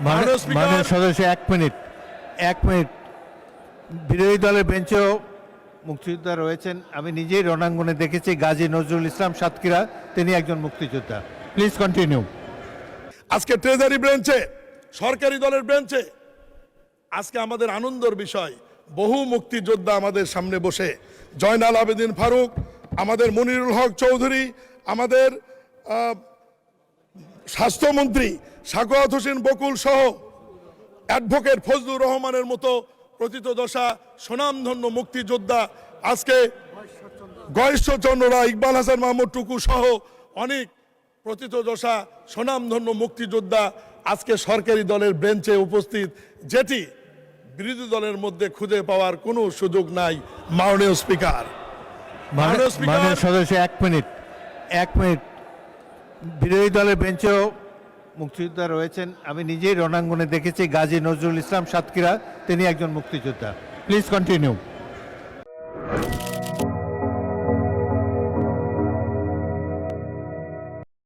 মাননীয় সদস্য এক মিনিট বিরোধী দলের বেঞ্চেও মুক্তিযোদ্ধা রয়েছেন। আমি নিজেই রণাঙ্গনে দেখেছি গাজী নজরুল ইসলাম সাতক্ষীরা, তিনি একজন মুক্তিযোদ্ধা। Please continue. আজকে ট্রেজারি ব্রাঞ্চে, সরকারি দলের ব্রাঞ্চে আজকে আমাদের আনন্দের বিষয়, বহু মুক্তিযোদ্ধা আমাদের সামনে বসে, জয়নাল আবেদিন ফারুক, আমাদের মনিরুল হক চৌধুরী, আমাদের স্বাস্থ্যমন্ত্রী সাখাওয়াত হোসেন বকুল সহ অ্যাডভোকেট ফজলুর রহমানের মতো প্রথিতযশা স্বনামধন্য মুক্তিযোদ্ধা, আজকে গয়েশ্বরচন্দ্ররা, ইকবাল হাসান মাহমুদ টুকু সহ অনেক প্রথিতযশা স্বনামধন্য মুক্তিযোদ্ধা আজকে সরকারি দলের বেঞ্চে উপস্থিত, যেটি বিরোধী দলের মধ্যে খুঁজে পাওয়ার কোনো সুযোগ নাই। মাননীয় স্পিকার, মাননীয় সদস্য এক মিনিট বিরোধী দলের বেঞ্চেও মুক্তিযোদ্ধা রয়েছেন। আমি নিজেই রণাঙ্গনে দেখেছি গাজী নজরুল ইসলাম সাতক্ষীরা, তিনি একজন মুক্তিযোদ্ধা। Please continue.